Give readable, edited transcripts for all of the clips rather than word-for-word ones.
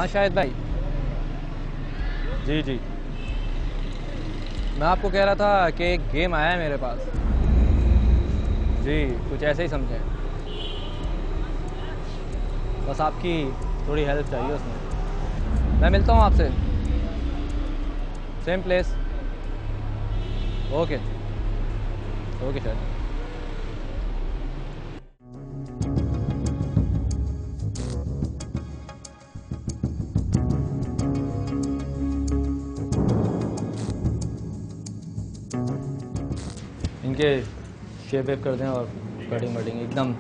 हाँ शाहिद भाई। जी जी, मैं आपको कह रहा था कि एक गेम आया है मेरे पास। जी, कुछ ऐसे ही समझें, बस आपकी थोड़ी हेल्प चाहिए उसमें। मैं मिलता हूँ आपसे, सेम प्लेस। ओके ओके शायद। इनके शेप वेप कर दें और कटिंग वटिंग एकदम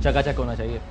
चकाचक होना चाहिए।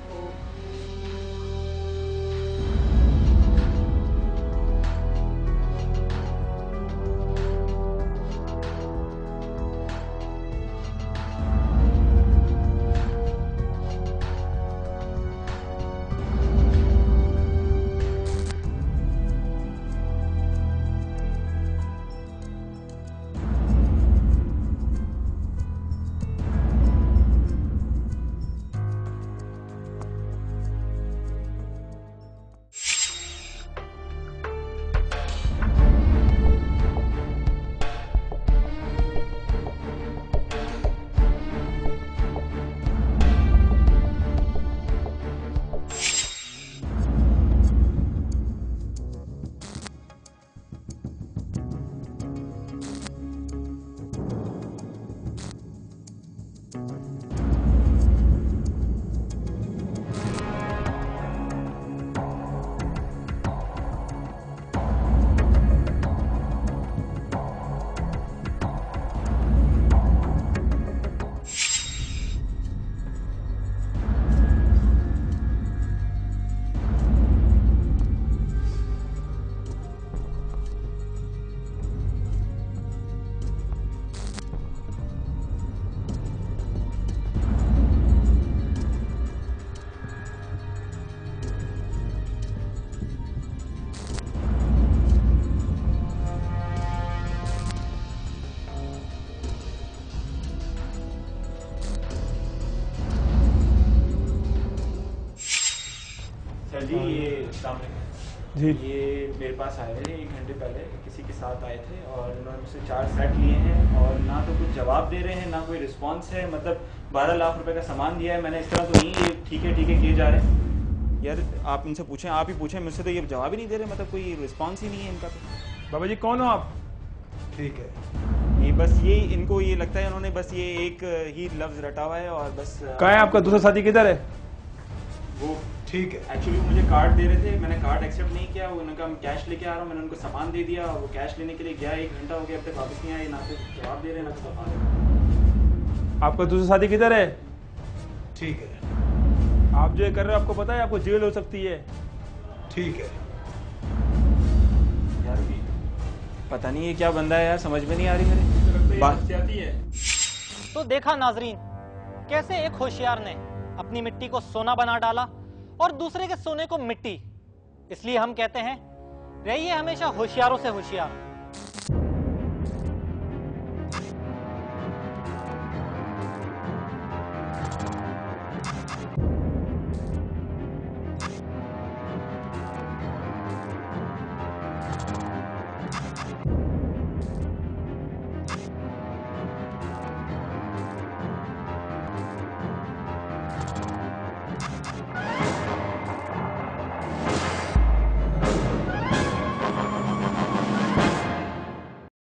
सर जी ये जी ये मेरे पास आए थे 1 घंटे पहले, किसी के साथ आए थे और उन्होंने मुझसे 4 सेट लिए हैं और ना तो कुछ जवाब दे रहे हैं ना कोई रिस्पांस है। मतलब 12 लाख रुपए का सामान दिया है मैंने, इस तरह तो नहीं ये ठीक है किए जा रहे हैं। यार आप इनसे पूछें, आप ही पूछें मुझसे, तो ये जवाब ही नहीं दे रहे, मतलब कोई रिस्पांस ही नहीं है इनका। बाबा जी कौन हो आप? ठीक है, ये बस ये इनको ये लगता है उन्होंने बस ये एक ही लफ्ज रटा हुआ है और बस। कहाँ है आपका दूसरा साथी, किधर है? वो ठीक है, एक्चुअली मुझे कार्ड दे रहे थे, मैंने कार्ड एक्सेप्ट नहीं किया। वो उन्होंने कहा मैं कैश लेके आ रहा हूँ, मैंने उनको सामान दे दिया। वो कैश लेने के लिए गया, 1 घंटा हो गया, अब तक वापस नहीं आए, ना तो जवाब दे रहे हैं ना तो सामान। आपका दूसरा साथी किधर है? ठीक है, आप जो ये कर रहे हो आपको पता है आपको जेल हो सकती है। ठीक है यार भी पता नहीं ये क्या बंदा है यार, समझ में नहीं आ रही मेरे बात जाती है। तो देखा नाजरीन, कैसे एक होशियार ने अपनी मिट्टी को सोना बना डाला और दूसरे के सोने को मिट्टी। इसलिए हम कहते हैं रहिए हमेशा होशियारों से होशियार।